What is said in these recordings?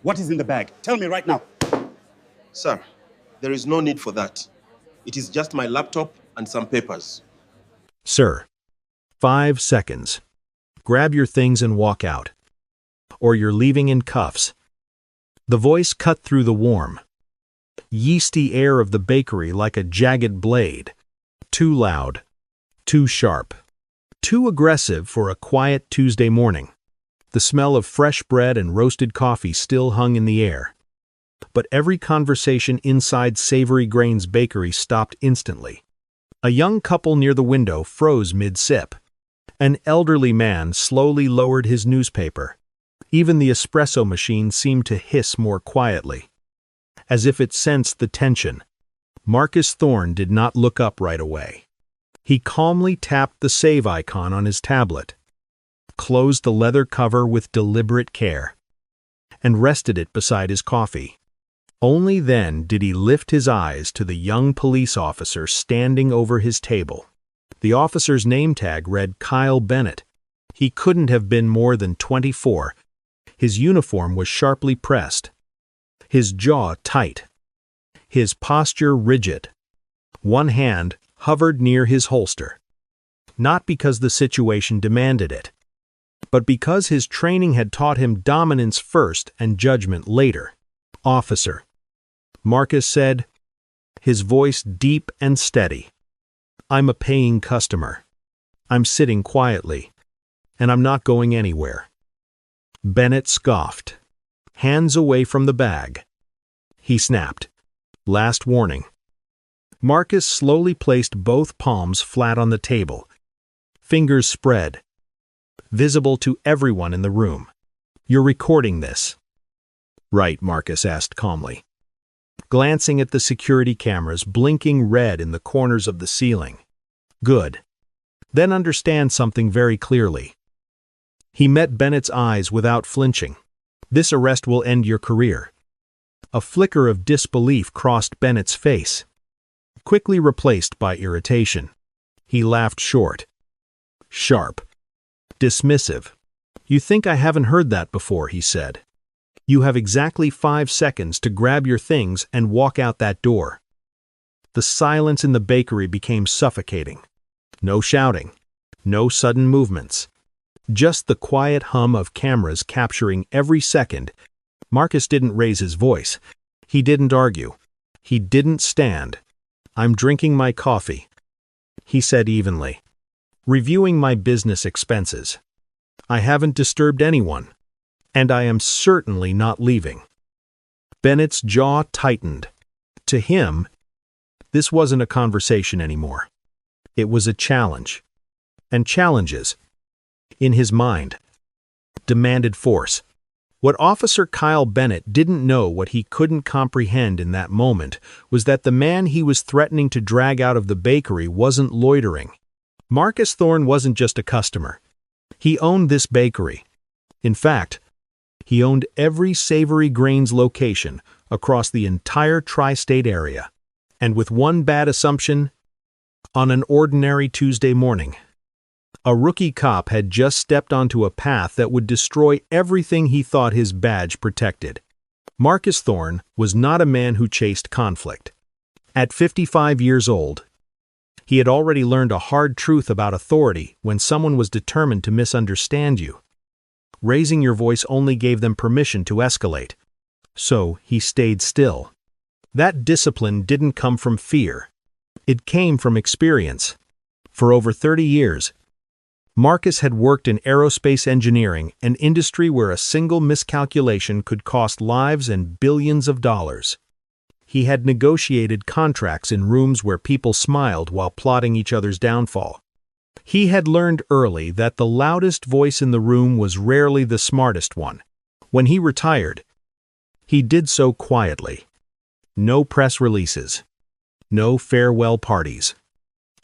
What is in the bag? Tell me right now. Sir, there is no need for that. It is just my laptop and some papers. Sir, 5 seconds. Grab your things and walk out. Or you're leaving in cuffs. The voice cut through the warm, yeasty air of the bakery like a jagged blade. Too loud, too sharp, too aggressive for a quiet Tuesday morning. The smell of fresh bread and roasted coffee still hung in the air. But every conversation inside Savory Grains Bakery stopped instantly. A young couple near the window froze mid-sip. An elderly man slowly lowered his newspaper. Even the espresso machine seemed to hiss more quietly, as if it sensed the tension. Marcus Thorne did not look up right away. He calmly tapped the save icon on his tablet, closed the leather cover with deliberate care, and rested it beside his coffee. Only then did he lift his eyes to the young police officer standing over his table. The officer's name tag read Kyle Bennett. He couldn't have been more than 24. His uniform was sharply pressed, his jaw tight, his posture rigid. One hand hovered near his holster, not because the situation demanded it, but because his training had taught him dominance first and judgment later. "Officer," Marcus said, his voice deep and steady. "I'm a paying customer. I'm sitting quietly, and I'm not going anywhere." Bennett scoffed, hands away from the bag. He snapped, "Last warning." Marcus slowly placed both palms flat on the table, fingers spread, visible to everyone in the room. "You're recording this?" "Right," Marcus asked calmly, glancing at the security cameras blinking red in the corners of the ceiling. "Good. Then understand something very clearly." He met Bennett's eyes without flinching. "This arrest will end your career." A flicker of disbelief crossed Bennett's face, quickly replaced by irritation. He laughed short, sharp, dismissive. "You think I haven't heard that before," he said. "You have exactly 5 seconds to grab your things and walk out that door." The silence in the bakery became suffocating. No shouting, no sudden movements. Just the quiet hum of cameras capturing every second. Marcus didn't raise his voice. He didn't argue. He didn't stand. "I'm drinking my coffee," he said evenly, "reviewing my business expenses. I haven't disturbed anyone, and I am certainly not leaving." Bennett's jaw tightened. To him, this wasn't a conversation anymore. It was a challenge. And challenges, in his mind, demanded force. What Officer Kyle Bennett didn't know, what he couldn't comprehend in that moment, was that the man he was threatening to drag out of the bakery wasn't loitering. Marcus Thorne wasn't just a customer. He owned this bakery. In fact, he owned every Savory Grains location across the entire tri-state area. And with one bad assumption, on an ordinary Tuesday morning, a rookie cop had just stepped onto a path that would destroy everything he thought his badge protected. Marcus Thorne was not a man who chased conflict. At 55 years old, he had already learned a hard truth about authority when someone was determined to misunderstand you. Raising your voice only gave them permission to escalate. So he stayed still. That discipline didn't come from fear. It came from experience. For over 30 years, Marcus had worked in aerospace engineering, an industry where a single miscalculation could cost lives and billions of dollars. He had negotiated contracts in rooms where people smiled while plotting each other's downfall. He had learned early that the loudest voice in the room was rarely the smartest one. When he retired, he did so quietly. No press releases, no farewell parties,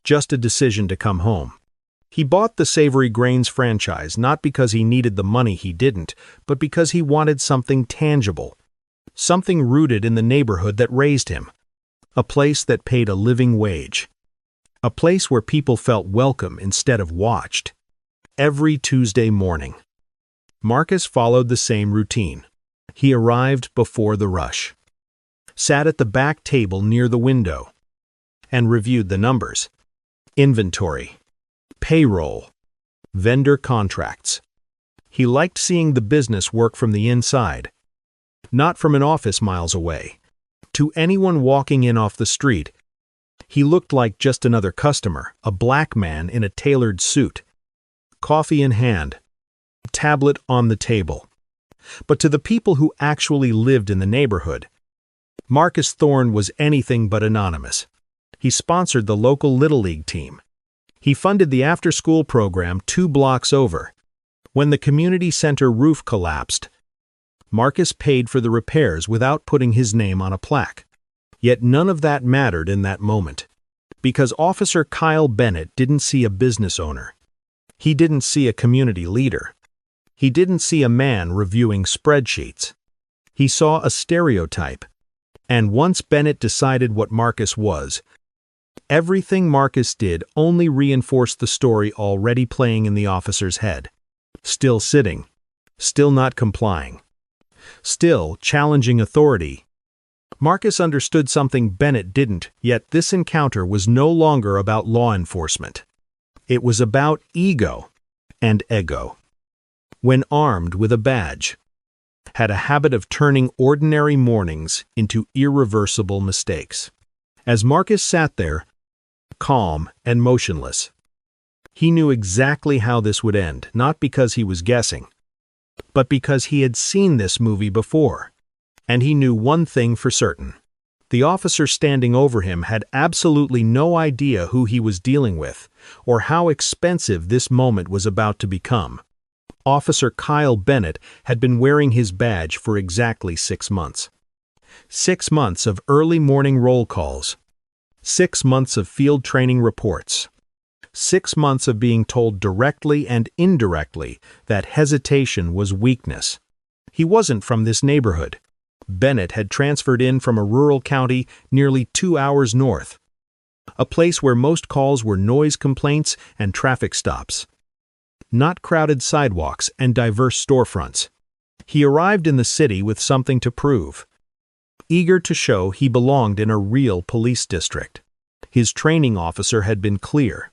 just a decision to come home. He bought the Savory Grains franchise not because he needed the money, he didn't, but because he wanted something tangible, something rooted in the neighborhood that raised him, a place that paid a living wage, a place where people felt welcome instead of watched. Every Tuesday morning, Marcus followed the same routine. He arrived before the rush, sat at the back table near the window, and reviewed the numbers. Inventory, payroll, vendor contracts. He liked seeing the business work from the inside, not from an office miles away. To anyone walking in off the street, he looked like just another customer, a black man in a tailored suit, coffee in hand, tablet on the table. But to the people who actually lived in the neighborhood, Marcus Thorne was anything but anonymous. He sponsored the local Little League team. He funded the after-school program 2 blocks over. When the community center roof collapsed, Marcus paid for the repairs without putting his name on a plaque. Yet none of that mattered in that moment, because Officer Kyle Bennett didn't see a business owner. He didn't see a community leader. He didn't see a man reviewing spreadsheets. He saw a stereotype. And once Bennett decided what Marcus was, everything Marcus did only reinforced the story already playing in the officer's head. Still sitting, still not complying, still challenging authority. Marcus understood something Bennett didn't, yet this encounter was no longer about law enforcement. It was about ego and ego. When armed with a badge, had a habit of turning ordinary mornings into irreversible mistakes. As Marcus sat there, calm and motionless, he knew exactly how this would end, not because he was guessing, but because he had seen this movie before. And he knew one thing for certain. The officer standing over him had absolutely no idea who he was dealing with, or how expensive this moment was about to become. Officer Kyle Bennett had been wearing his badge for exactly 6 months. 6 months of early morning roll calls. 6 months of field training reports. 6 months of being told directly and indirectly that hesitation was weakness. He wasn't from this neighborhood. Bennett had transferred in from a rural county nearly 2 hours north, a place where most calls were noise complaints and traffic stops, not crowded sidewalks and diverse storefronts. He arrived in the city with something to prove, eager to show he belonged in a real police district. His training officer had been clear.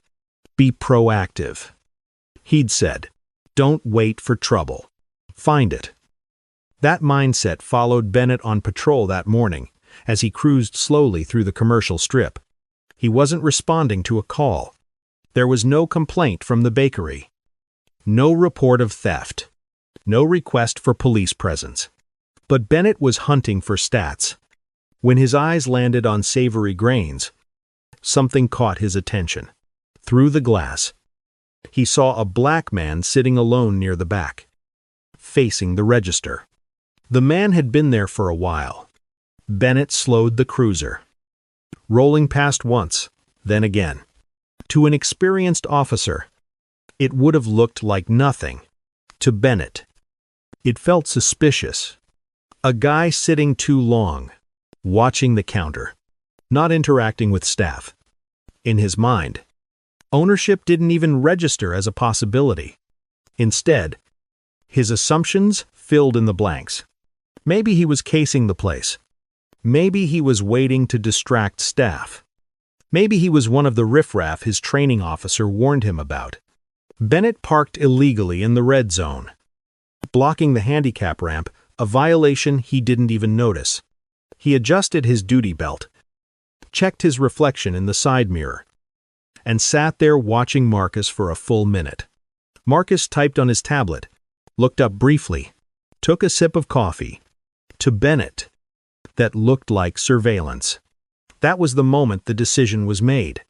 Be proactive. He'd said, don't wait for trouble. Find it. That mindset followed Bennett on patrol that morning as he cruised slowly through the commercial strip. He wasn't responding to a call. There was no complaint from the bakery. No report of theft. No request for police presence. But Bennett was hunting for stats. When his eyes landed on savory grains, something caught his attention. Through the glass, he saw a black man sitting alone near the back, facing the register. The man had been there for a while. Bennett slowed the cruiser, rolling past once, then again. To an experienced officer, it would have looked like nothing. To Bennett, it felt suspicious. A guy sitting too long, watching the counter, not interacting with staff. In his mind, ownership didn't even register as a possibility. Instead, his assumptions filled in the blanks. Maybe he was casing the place. Maybe he was waiting to distract staff. Maybe he was one of the riffraff his training officer warned him about. Bennett parked illegally in the red zone, blocking the handicap ramp, a violation he didn't even notice. He adjusted his duty belt, checked his reflection in the side mirror, and sat there watching Marcus for a full minute. Marcus typed on his tablet, looked up briefly, took a sip of coffee. To Bennett, that looked like surveillance. That was the moment the decision was made.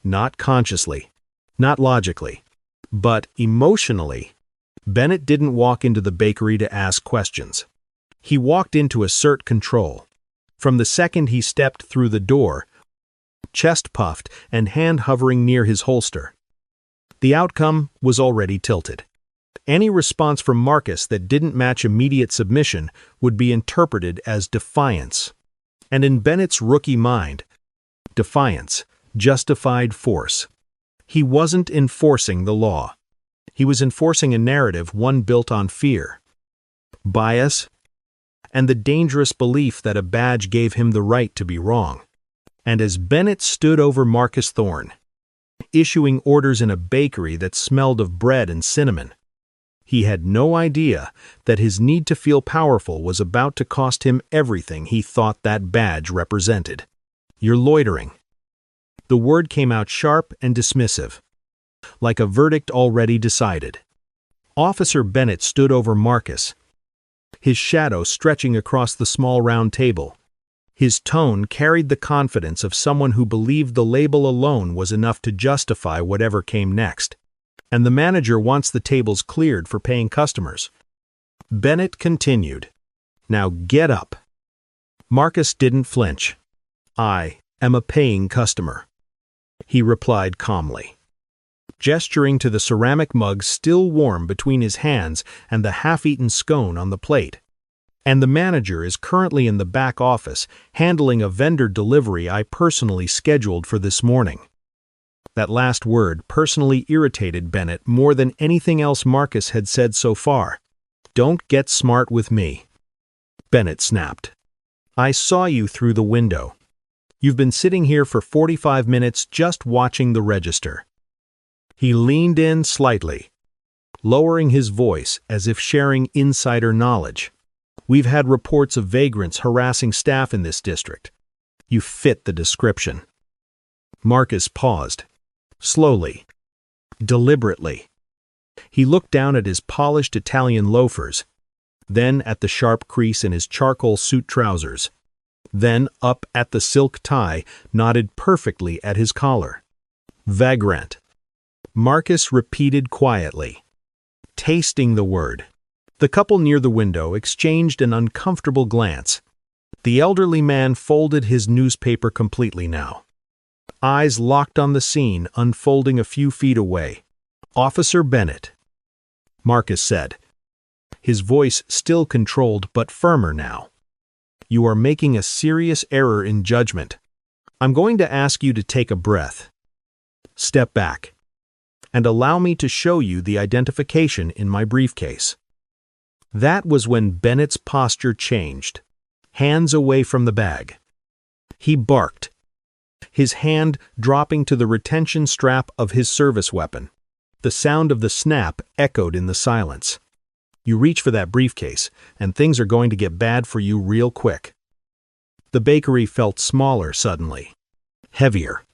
Not consciously, not logically, but emotionally. Bennett didn't walk into the bakery to ask questions. He walked in to assert control. From the second he stepped through the door, chest puffed and hand hovering near his holster, the outcome was already tilted. Any response from Marcus that didn't match immediate submission would be interpreted as defiance. And in Bennett's rookie mind, defiance justified force. He wasn't enforcing the law. He was enforcing a narrative, one built on fear, bias, and the dangerous belief that a badge gave him the right to be wrong. And as Bennett stood over Marcus Thorne, issuing orders in a bakery that smelled of bread and cinnamon, he had no idea that his need to feel powerful was about to cost him everything he thought that badge represented. "You're loitering." The word came out sharp and dismissive, like a verdict already decided. Officer Bennett stood over Marcus, his shadow stretching across the small round table. His tone carried the confidence of someone who believed the label alone was enough to justify whatever came next. "And the manager wants the tables cleared for paying customers." Bennett continued, "Now get up." Marcus didn't flinch. "I am a paying customer," he replied calmly, gesturing to the ceramic mug still warm between his hands and the half-eaten scone on the plate. "And the manager is currently in the back office handling a vendor delivery I personally scheduled for this morning." That last word personally irritated Bennett more than anything else Marcus had said so far. "Don't get smart with me," Bennett snapped. "I saw you through the window. You've been sitting here for 45 minutes just watching the register." He leaned in slightly, lowering his voice as if sharing insider knowledge. "We've had reports of vagrants harassing staff in this district. You fit the description." Marcus paused, slowly, deliberately. He looked down at his polished Italian loafers, then at the sharp crease in his charcoal suit trousers, then up at the silk tie knotted perfectly at his collar. "Vagrant," Marcus repeated quietly, tasting the word. The couple near the window exchanged an uncomfortable glance. The elderly man folded his newspaper completely now, eyes locked on the scene unfolding a few feet away. "Officer Bennett," Marcus said, his voice still controlled but firmer now, "you are making a serious error in judgment. I'm going to ask you to take a breath, step back, and allow me to show you the identification in my briefcase." That was when Bennett's posture changed, hands away from the bag. He barked, his hand dropping to the retention strap of his service weapon. The sound of the snap echoed in the silence. "You reach for that briefcase, and things are going to get bad for you real quick." The bakery felt smaller suddenly, heavier.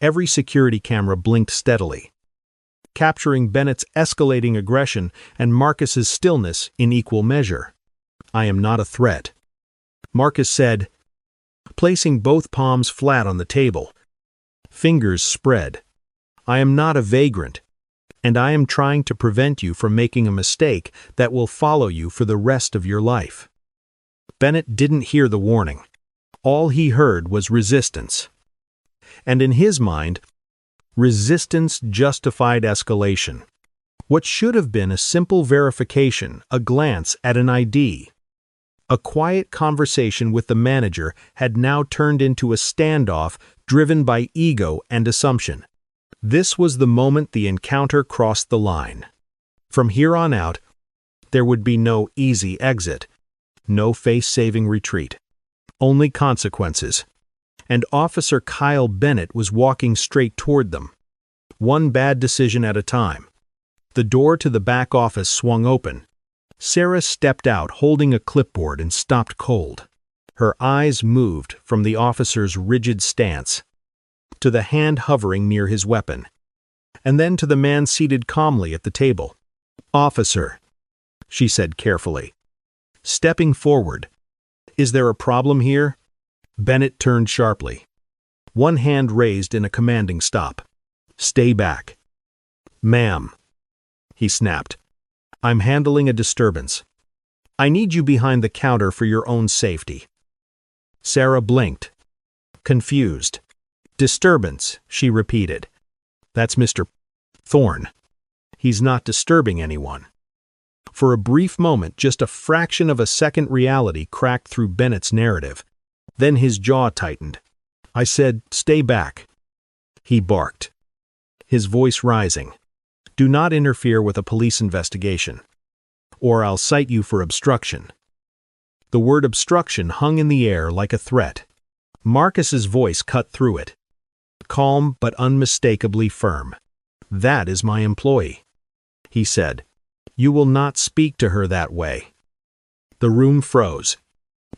Every security camera blinked steadily, capturing Bennett's escalating aggression and Marcus's stillness in equal measure. "I am not a threat," Marcus said, placing both palms flat on the table, fingers spread. "I am not a vagrant, and I am trying to prevent you from making a mistake that will follow you for the rest of your life." Bennett didn't hear the warning. All he heard was resistance. And in his mind, resistance justified escalation. What should have been a simple verification, a glance at an ID, a quiet conversation with the manager had now turned into a standoff driven by ego and assumption. This was the moment the encounter crossed the line. From here on out, there would be no easy exit, no face-saving retreat, only consequences. And Officer Kyle Bennett was walking straight toward them, one bad decision at a time. The door to the back office swung open. Sarah stepped out holding a clipboard and stopped cold. Her eyes moved from the officer's rigid stance to the hand hovering near his weapon, and then to the man seated calmly at the table. "Officer," she said carefully, stepping forward, "is there a problem here?" Bennett turned sharply, one hand raised in a commanding stop. "Stay back." "Ma'am," he snapped, "I'm handling a disturbance. I need you behind the counter for your own safety." Sarah blinked, confused. "Disturbance," she repeated. "That's Mr. Thorne. He's not disturbing anyone." For a brief moment, just a fraction of a second, reality cracked through Bennett's narrative. Then his jaw tightened. "I said, stay back," he barked, his voice rising. "Do not interfere with a police investigation, or I'll cite you for obstruction." The word obstruction hung in the air like a threat. Marcus's voice cut through it. Calm but unmistakably firm. "That is my employee," he said. "You will not speak to her that way." The room froze.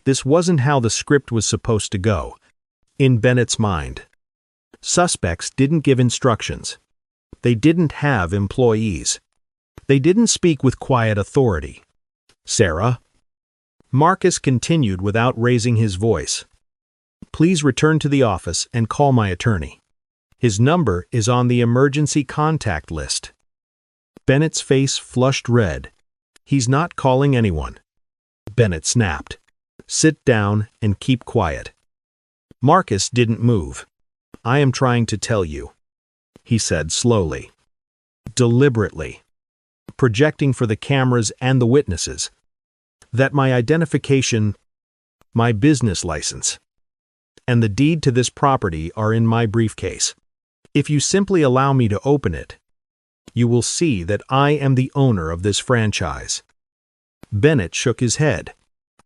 This wasn't how the script was supposed to go. In Bennett's mind, suspects didn't give instructions. They didn't have employees. They didn't speak with quiet authority. "Sarah?" Marcus continued without raising his voice. "Please return to the office and call my attorney. His number is on the emergency contact list." Bennett's face flushed red. "He's not calling anyone." Bennett snapped. "Sit down and keep quiet." Marcus didn't move. "I am trying to tell you," he said slowly, deliberately, projecting for the cameras and the witnesses, "that my identification, my business license, and the deed to this property are in my briefcase. If you simply allow me to open it, you will see that I am the owner of this franchise." Bennett shook his head.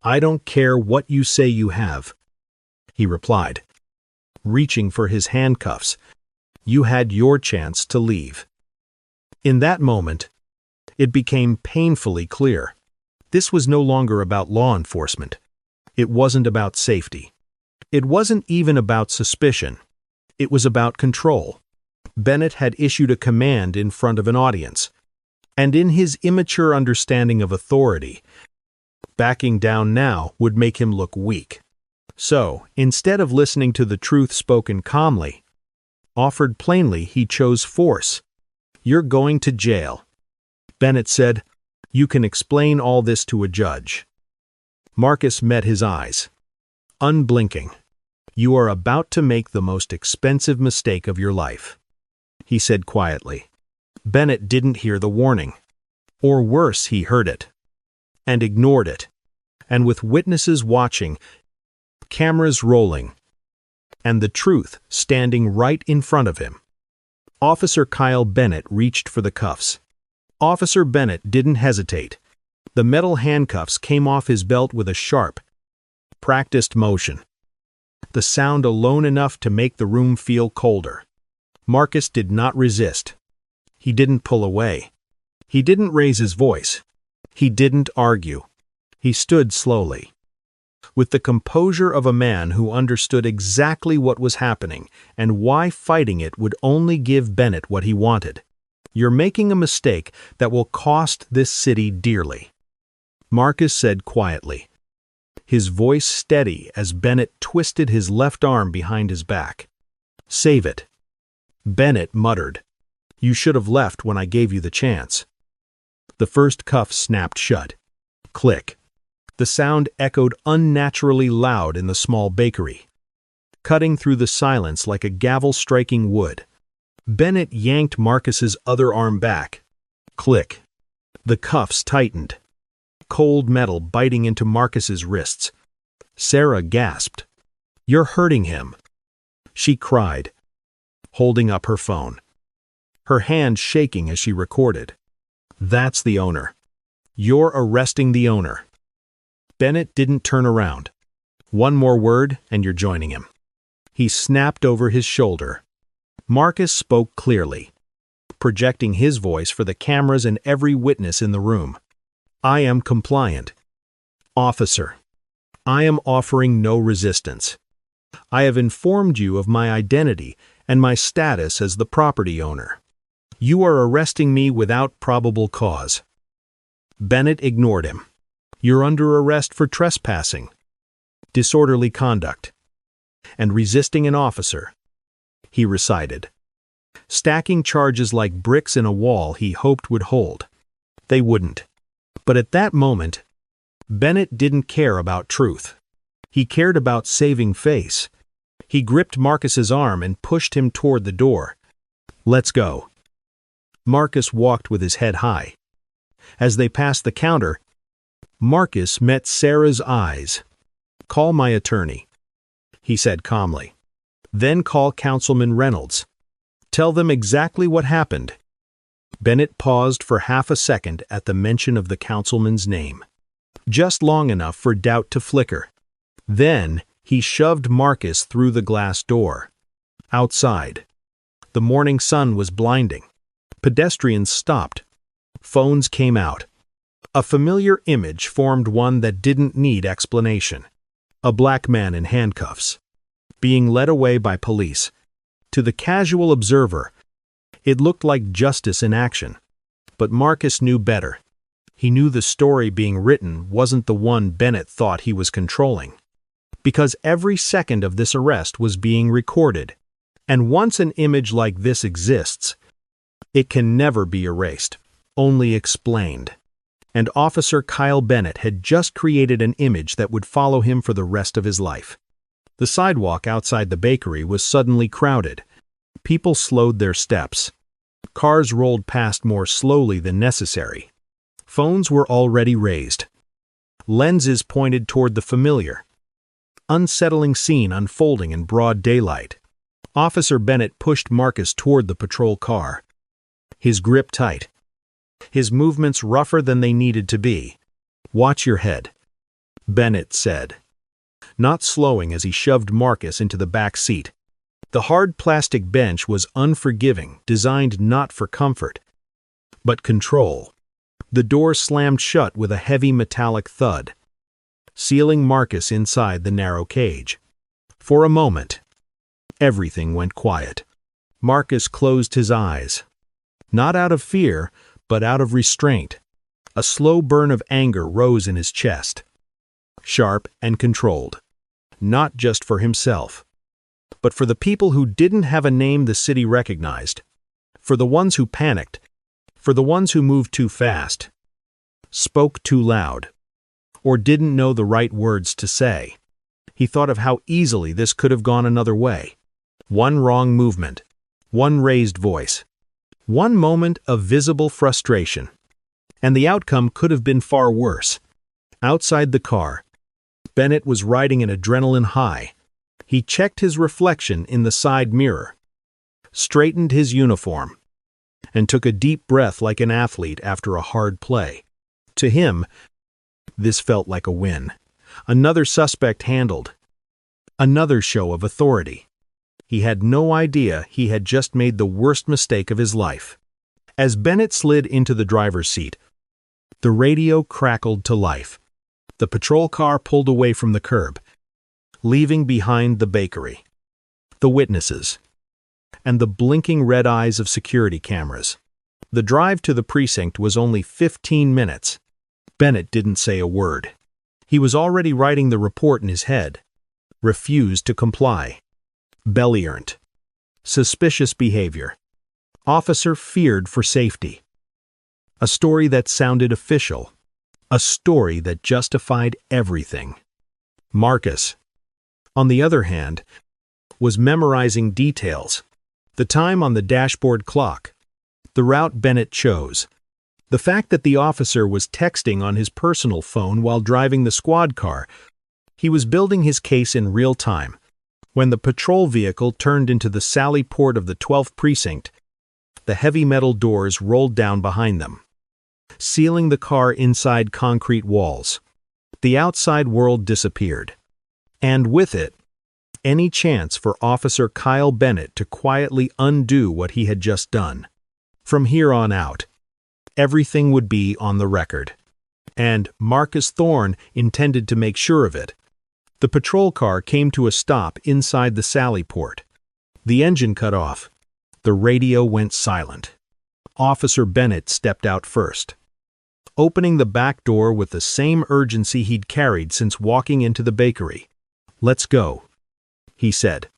"I don't care what you say you have," he replied, reaching for his handcuffs. "You had your chance to leave." In that moment, it became painfully clear. This was no longer about law enforcement. It wasn't about safety. It wasn't even about suspicion. It was about control. Bennett had issued a command in front of an audience, and in his immature understanding of authority, backing down now would make him look weak. So, instead of listening to the truth spoken calmly, offered plainly, he chose force. "You're going to jail." Bennett said, "You can explain all this to a judge." Marcus met his eyes, unblinking. "You are about to make the most expensive mistake of your life," he said quietly. Bennett didn't hear the warning. Or worse, he heard it and ignored it. And with witnesses watching, cameras rolling, and the truth standing right in front of him, Officer Kyle Bennett reached for the cuffs. Officer Bennett didn't hesitate. The metal handcuffs came off his belt with a sharp, practiced motion. The sound alone enough to make the room feel colder. Marcus did not resist. He didn't pull away. He didn't raise his voice. He didn't argue. He stood slowly, with the composure of a man who understood exactly what was happening and why fighting it would only give Bennett what he wanted. "You're making a mistake that will cost this city dearly," Marcus said quietly, his voice steady as Bennett twisted his left arm behind his back. "Save it." Bennett muttered, "You should have left when I gave you the chance." The first cuff snapped shut. Click. The sound echoed unnaturally loud in the small bakery, cutting through the silence like a gavel striking wood. Bennett yanked Marcus's other arm back. Click. The cuffs tightened, cold metal biting into Marcus's wrists. Sarah gasped. "You're hurting him," she cried, holding up her phone, her hand shaking as she recorded. "That's the owner. You're arresting the owner." Bennett didn't turn around. "One more word and you're joining him." He snapped over his shoulder. Marcus spoke clearly, projecting his voice for the cameras and every witness in the room. "I am compliant. Officer, I am offering no resistance. I have informed you of my identity and my status as the property owner. You are arresting me without probable cause." Bennett ignored him. "You're under arrest for trespassing, disorderly conduct, and resisting an officer," he recited, stacking charges like bricks in a wall he hoped would hold. They wouldn't. But at that moment, Bennett didn't care about truth. He cared about saving face. He gripped Marcus's arm and pushed him toward the door. "Let's go." Marcus walked with his head high. As they passed the counter, Marcus met Sarah's eyes. "Call my attorney," he said calmly. "Then call Councilman Reynolds. Tell them exactly what happened." Bennett paused for half a second at the mention of the councilman's name. just long enough for doubt to flicker. Then, he shoved Marcus through the glass door. Outside, the morning sun was blinding. Pedestrians stopped. Phones came out. A familiar image formed, one that didn't need explanation. A black man in handcuffs, being led away by police. To the casual observer, it looked like justice in action. But Marcus knew better. He knew the story being written wasn't the one Bennett thought he was controlling. Because every second of this arrest was being recorded. And once an image like this exists, it can never be erased, only explained. And Officer Kyle Bennett had just created an image that would follow him for the rest of his life. The sidewalk outside the bakery was suddenly crowded. People slowed their steps. Cars rolled past more slowly than necessary. Phones were already raised. Lenses pointed toward the familiar, unsettling scene unfolding in broad daylight. Officer Bennett pushed Marcus toward the patrol car. His grip tight. His movements rougher than they needed to be. "Watch your head," Bennett said, not slowing as he shoved Marcus into the back seat. The hard plastic bench was unforgiving, designed not for comfort, but control. The door slammed shut with a heavy metallic thud, sealing Marcus inside the narrow cage. For a moment, everything went quiet. Marcus closed his eyes, not out of fear, but out of restraint. A slow burn of anger rose in his chest, sharp and controlled, not just for himself, but for the people who didn't have a name the city recognized, for the ones who panicked, for the ones who moved too fast, spoke too loud, or didn't know the right words to say. He thought of how easily this could have gone another way. One wrong movement, one raised voice, one moment of visible frustration, and the outcome could have been far worse. Outside the car, Bennett was riding an adrenaline high. He checked his reflection in the side mirror, straightened his uniform, and took a deep breath like an athlete after a hard play. To him, this felt like a win. Another suspect handled. Another show of authority. He had no idea he had just made the worst mistake of his life. As Bennett slid into the driver's seat, the radio crackled to life. The patrol car pulled away from the curb, leaving behind the bakery, the witnesses, and the blinking red eyes of security cameras. The drive to the precinct was only 15 minutes. Bennett didn't say a word. He was already writing the report in his head. Refused to comply. Belligerent. Suspicious behavior. Officer feared for safety. A story that sounded official. A story that justified everything. Marcus, on the other hand, was memorizing details. The time on the dashboard clock. The route Bennett chose. The fact that the officer was texting on his personal phone while driving the squad car. He was building his case in real time. When the patrol vehicle turned into the sally port of the 12th precinct, the heavy metal doors rolled down behind them, sealing the car inside concrete walls. The outside world disappeared. And with it, any chance for Officer Kyle Bennett to quietly undo what he had just done. From here on out, everything would be on the record. And Marcus Thorne intended to make sure of it. The patrol car came to a stop inside the sally port. The engine cut off. The radio went silent. Officer Bennett stepped out first, opening the back door with the same urgency he'd carried since walking into the bakery. "Let's go," he said,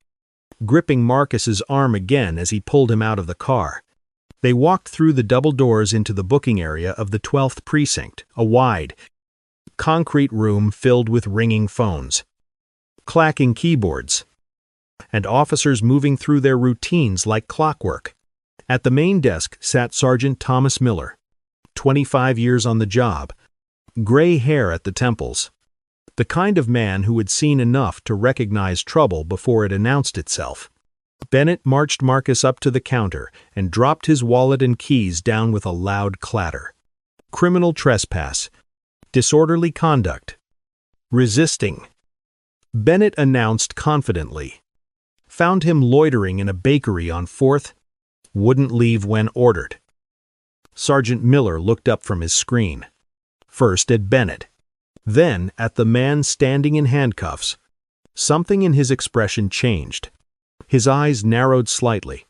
gripping Marcus's arm again as he pulled him out of the car. They walked through the double doors into the booking area of the 12th precinct, a wide, concrete room filled with ringing phones, clacking keyboards, and officers moving through their routines like clockwork. At the main desk sat Sergeant Thomas Miller, 25 years on the job, gray hair at the temples, the kind of man who had seen enough to recognize trouble before it announced itself. Bennett marched Marcus up to the counter and dropped his wallet and keys down with a loud clatter. "Criminal trespass. Disorderly conduct. Resisting. Bennett announced confidently. Found him loitering in a bakery on 4th. Wouldn't leave when ordered. Sergeant Miller looked up from his screen. First at Bennett, then at the man standing in handcuffs. Something in his expression changed. His eyes narrowed slightly,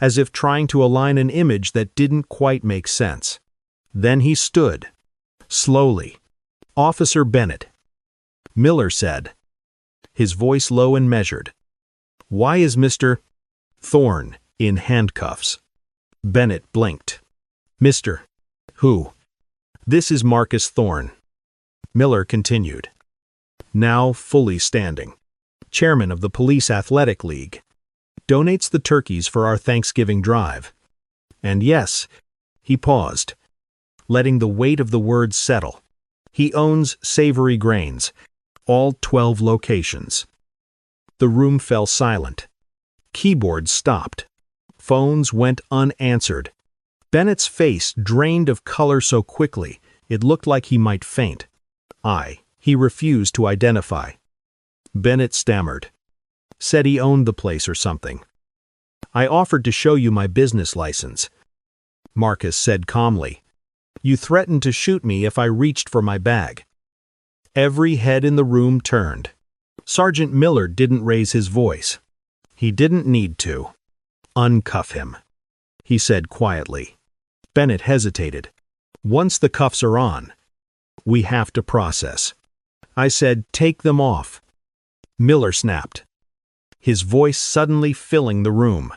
as if trying to align an image that didn't quite make sense. Then he stood, slowly. "Officer Bennett," Miller said, his voice low and measured. "Why is Mr. Thorne in handcuffs?" Bennett blinked. "Mr. Who?" "This is Marcus Thorne," Miller continued, now fully standing. "Chairman of the Police Athletic League. Donates the turkeys for our Thanksgiving drive. And yes," he paused, letting the weight of the words settle, "he owns Savory Grains, all 12 locations." The room fell silent. Keyboards stopped. Phones went unanswered. Bennett's face drained of color so quickly it looked like he might faint. He refused to identify. Bennett stammered. "Said he owned the place or something." "I offered to show you my business license," Marcus said calmly. "You threatened to shoot me if I reached for my bag." Every head in the room turned. Sergeant Miller didn't raise his voice. He didn't need to. "Uncuff him," he said quietly. Bennett hesitated. "Once the cuffs are on, we have to process." I said, "Take them off," Miller snapped, his voice suddenly filling the room.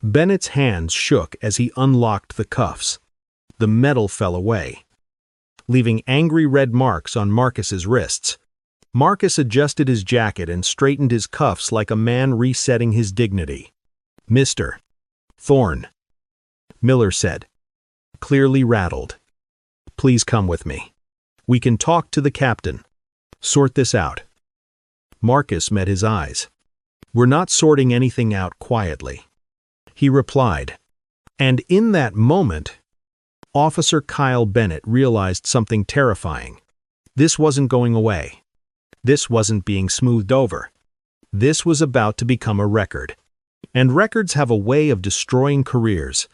Bennett's hands shook as he unlocked the cuffs. The metal fell away, leaving angry red marks on Marcus's wrists. Marcus adjusted his jacket and straightened his cuffs like a man resetting his dignity. "Mr. Thorne," Miller said, clearly rattled. "Please come with me. We can talk to the captain. Sort this out." Marcus met his eyes. "We're not sorting anything out quietly," he replied. And in that moment, Officer Kyle Bennett realized something terrifying. This wasn't going away. This wasn't being smoothed over. This was about to become a record. And records have a way of destroying careers.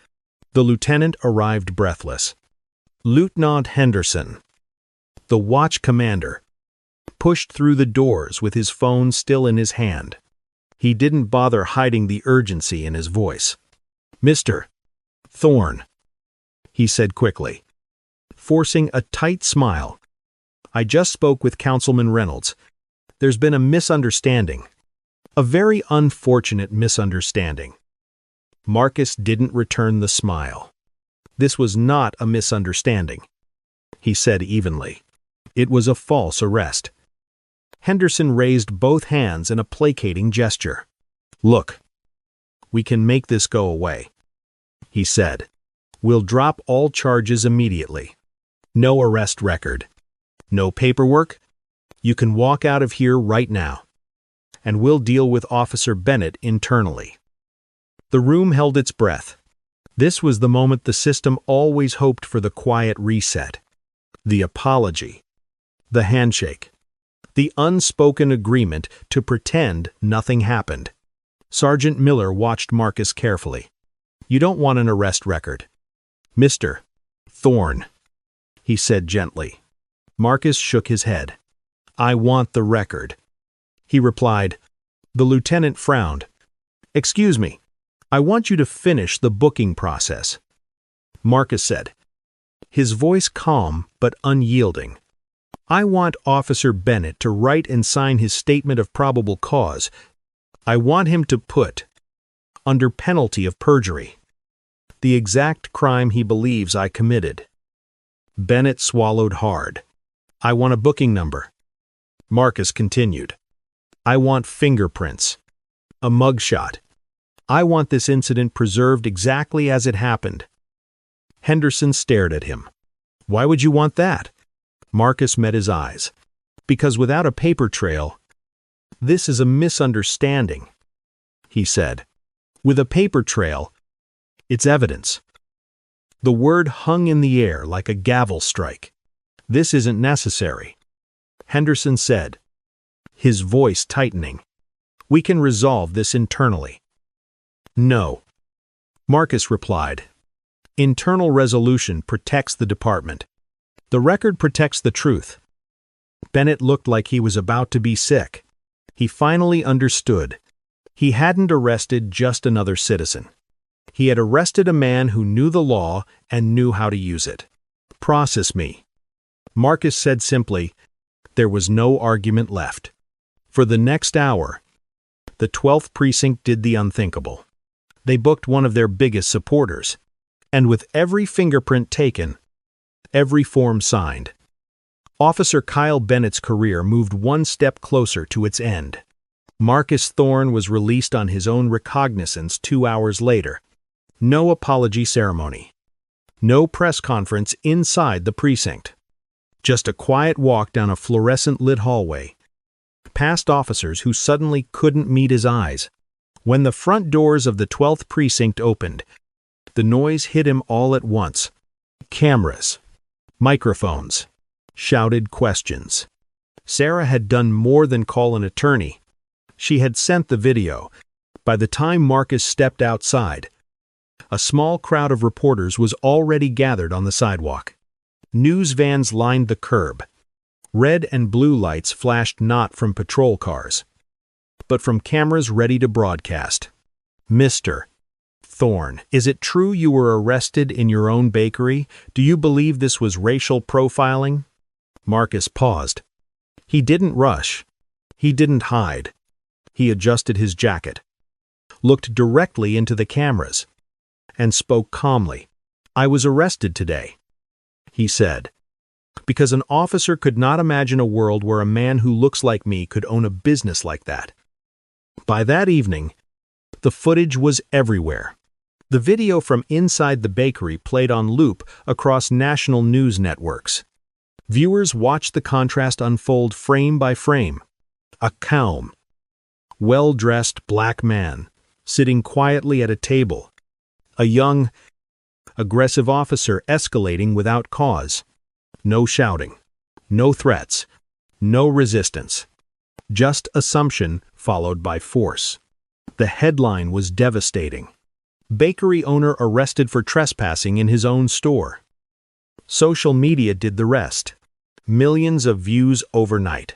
The lieutenant arrived breathless. Lieutenant Henderson, the watch commander, pushed through the doors with his phone still in his hand. He didn't bother hiding the urgency in his voice. "Mr. Thorne," he said quickly, forcing a tight smile. "I just spoke with Councilman Reynolds. There's been a misunderstanding. A very unfortunate misunderstanding." Marcus didn't return the smile. "This was not a misunderstanding," he said evenly. "It was a false arrest." Henderson raised both hands in a placating gesture. "Look, we can make this go away," he said. "We'll drop all charges immediately. No arrest record. No paperwork. You can walk out of here right now. And we'll deal with Officer Bennett internally." The room held its breath. This was the moment the system always hoped for: the quiet reset. The apology. The handshake. The unspoken agreement to pretend nothing happened. Sergeant Miller watched Marcus carefully. "You don't want an arrest record, Mr. Thorne," he said gently. Marcus shook his head. "I want the record," he replied. The lieutenant frowned. "Excuse me, I want you to finish the booking process," Marcus said, his voice calm but unyielding. "I want Officer Bennett to write and sign his statement of probable cause. I want him to put, under penalty of perjury, the exact crime he believes I committed." Bennett swallowed hard. "I want a booking number," Marcus continued. "I want fingerprints, a mugshot. I want this incident preserved exactly as it happened." Henderson stared at him. "Why would you want that?" Marcus met his eyes. "Because without a paper trail, this is a misunderstanding," he said. "With a paper trail, it's evidence." The word hung in the air like a gavel strike. "This isn't necessary," Henderson said, his voice tightening. "We can resolve this internally." "No," Marcus replied. "Internal resolution protects the department. The record protects the truth." Bennett looked like he was about to be sick. He finally understood. He hadn't arrested just another citizen. He had arrested a man who knew the law and knew how to use it. "Process me," Marcus said simply. There was no argument left. For the next hour, the 12th Precinct did the unthinkable. They booked one of their biggest supporters, and with every fingerprint taken, every form signed, Officer Kyle Bennett's career moved one step closer to its end. Marcus Thorne was released on his own recognizance 2 hours later. No apology ceremony. No press conference inside the precinct. Just a quiet walk down a fluorescent-lit hallway, past officers who suddenly couldn't meet his eyes. When the front doors of the 12th Precinct opened, the noise hit him all at once. Cameras, microphones, shouted questions. Sarah had done more than call an attorney. She had sent the video. By the time Marcus stepped outside, a small crowd of reporters was already gathered on the sidewalk. News vans lined the curb. Red and blue lights flashed not from patrol cars, but from cameras ready to broadcast. "Mr. Thorne, is it true you were arrested in your own bakery? Do you believe this was racial profiling?" Marcus paused. He didn't rush. He didn't hide. He adjusted his jacket, looked directly into the cameras, and spoke calmly. "I was arrested today," he said, "because an officer could not imagine a world where a man who looks like me could own a business like that." By that evening, the footage was everywhere. The video from inside the bakery played on loop across national news networks. Viewers watched the contrast unfold frame by frame. A calm, well-dressed black man sitting quietly at a table. A young, aggressive officer escalating without cause. No shouting, no threats, no resistance. Just assumption followed by force. The headline was devastating. Bakery owner arrested for trespassing in his own store. Social media did the rest. Millions of views overnight.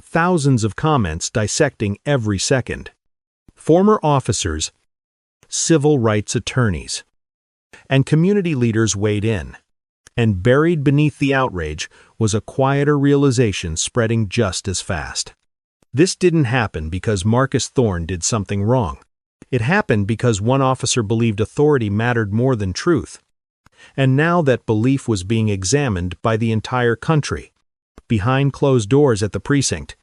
Thousands of comments dissecting every second. Former officers, civil rights attorneys, and community leaders weighed in. And buried beneath the outrage was a quieter realization spreading just as fast. This didn't happen because Marcus Thorne did something wrong. It happened because one officer believed authority mattered more than truth. And now that belief was being examined by the entire country. Behind closed doors at the precinct,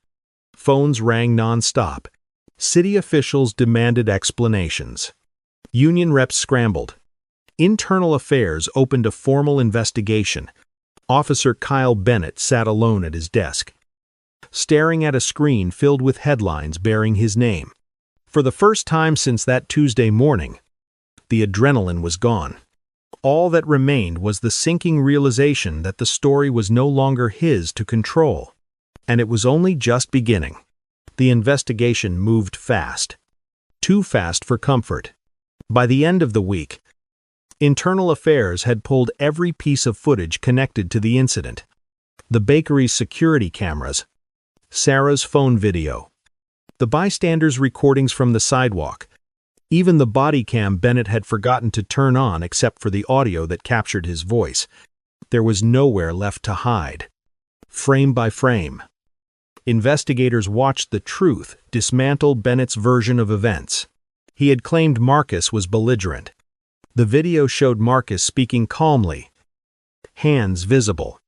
phones rang nonstop. City officials demanded explanations. Union reps scrambled. Internal Affairs opened a formal investigation. Officer Kyle Bennett sat alone at his desk, staring at a screen filled with headlines bearing his name. For the first time since that Tuesday morning, the adrenaline was gone. All that remained was the sinking realization that the story was no longer his to control. And it was only just beginning. The investigation moved fast. Too fast for comfort. By the end of the week, Internal Affairs had pulled every piece of footage connected to the incident. The bakery's security cameras, Sarah's phone video, the bystanders' recordings from the sidewalk, even the body cam Bennett had forgotten to turn on except for the audio that captured his voice. There was nowhere left to hide. Frame by frame, investigators watched the truth dismantle Bennett's version of events. He had claimed Marcus was belligerent. The video showed Marcus speaking calmly, hands visible.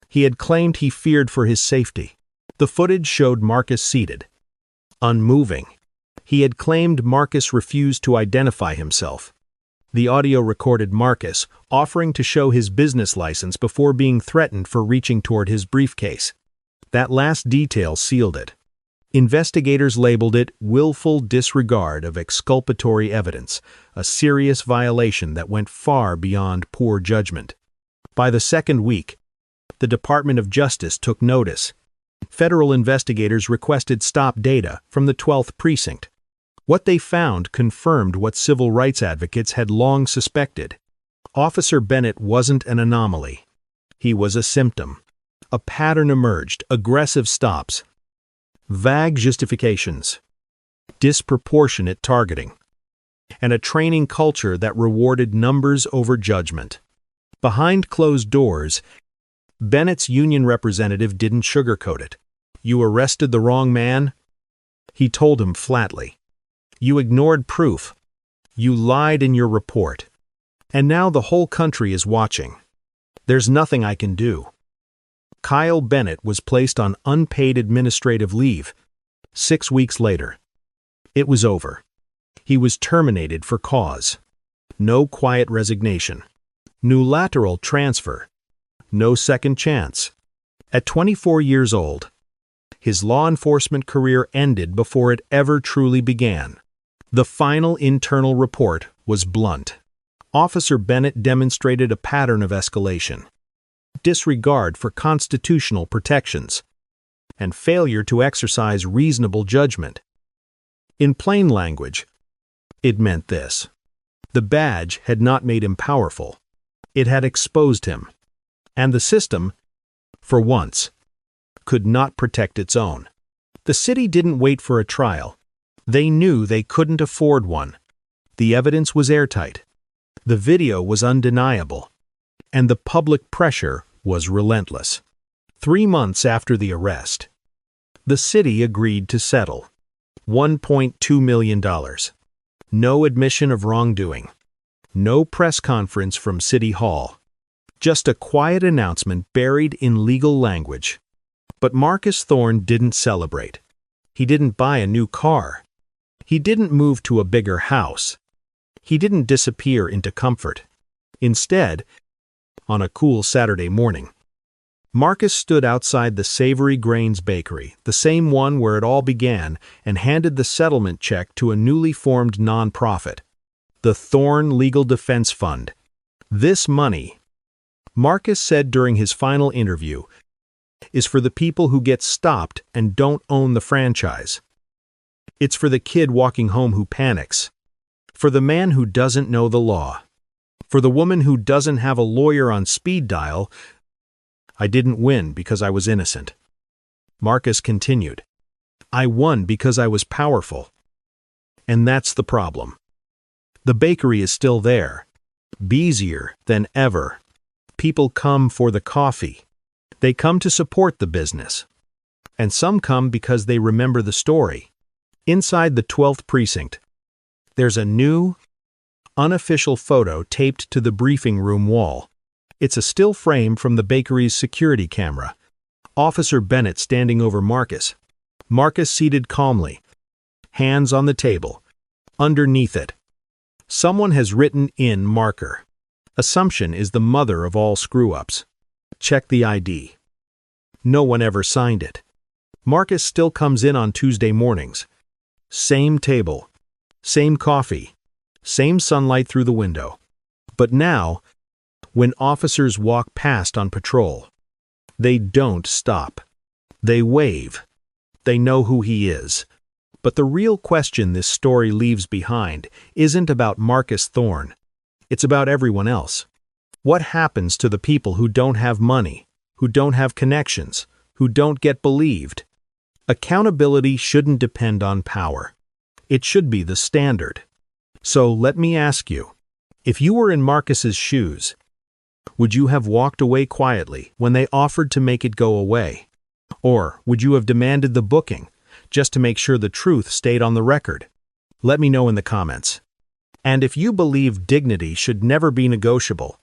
He had claimed he feared for his safety. The footage showed Marcus seated, unmoving. He had claimed Marcus refused to identify himself. The audio recorded Marcus offering to show his business license before being threatened for reaching toward his briefcase. That last detail sealed it. Investigators labeled it willful disregard of exculpatory evidence, a serious violation that went far beyond poor judgment. By the second week, The Department of Justice took notice. Federal investigators requested stop data from the 12th Precinct. What they found confirmed what civil rights advocates had long suspected. Officer Bennett wasn't an anomaly. He was a symptom. A pattern emerged: aggressive stops, vague justifications, disproportionate targeting, and a training culture that rewarded numbers over judgment. Behind closed doors, Bennett's union representative didn't sugarcoat it. "You arrested the wrong man," he told him flatly. "You ignored proof. You lied in your report. And now the whole country is watching. There's nothing I can do." Kyle Bennett was placed on unpaid administrative leave. 6 weeks later, it was over. He was terminated for cause. No quiet resignation. No lateral transfer. No second chance. At 24 years old, his law enforcement career ended before it ever truly began. The final internal report was blunt. Officer Bennett demonstrated a pattern of escalation, disregard for constitutional protections, and failure to exercise reasonable judgment. In plain language, it meant this: the badge had not made him powerful. It had exposed him. And the system, for once, could not protect its own. The city didn't wait for a trial. They knew they couldn't afford one. The evidence was airtight. The video was undeniable. And the public pressure was relentless. 3 months after the arrest, the city agreed to settle. $1.2 million. No admission of wrongdoing. No press conference from City Hall. Just a quiet announcement buried in legal language. But Marcus Thorne didn't celebrate. He didn't buy a new car. He didn't move to a bigger house. He didn't disappear into comfort. Instead, on a cool Saturday morning, Marcus stood outside the Savory Grains Bakery, the same one where it all began, and handed the settlement check to a newly formed nonprofit, the Thorne Legal Defense Fund. "This money," Marcus said during his final interview, "is for the people who get stopped and don't own the franchise. It's for the kid walking home who panics, for the man who doesn't know the law, for the woman who doesn't have a lawyer on speed dial. I didn't win because I was innocent." Marcus continued, "I won because I was powerful. And that's the problem. The bakery is still there, busier than ever. People come for the coffee. They come to support the business. And some come because they remember the story. Inside the 12th Precinct, there's a new, unofficial photo taped to the briefing room wall. It's a still frame from the bakery's security camera. Officer Bennett standing over Marcus. Marcus seated calmly, hands on the table. Underneath it, someone has written in marker. Assumption is the mother of all screw-ups. Check the ID. No one ever signed it. Marcus still comes in on Tuesday mornings. Same table, same coffee, same sunlight through the window. But now, when officers walk past on patrol, they don't stop. They wave. They know who he is. But the real question this story leaves behind isn't about Marcus Thorne. It's about everyone else. What happens to the people who don't have money, who don't have connections, who don't get believed? Accountability shouldn't depend on power. It should be the standard. So let me ask you, if you were in Marcus's shoes, would you have walked away quietly when they offered to make it go away? Or would you have demanded the booking, just to make sure the truth stayed on the record? Let me know in the comments. And if you believe dignity should never be negotiable,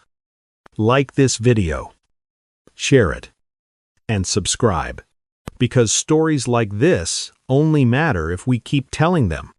like this video, share it, and subscribe. Because stories like this only matter if we keep telling them.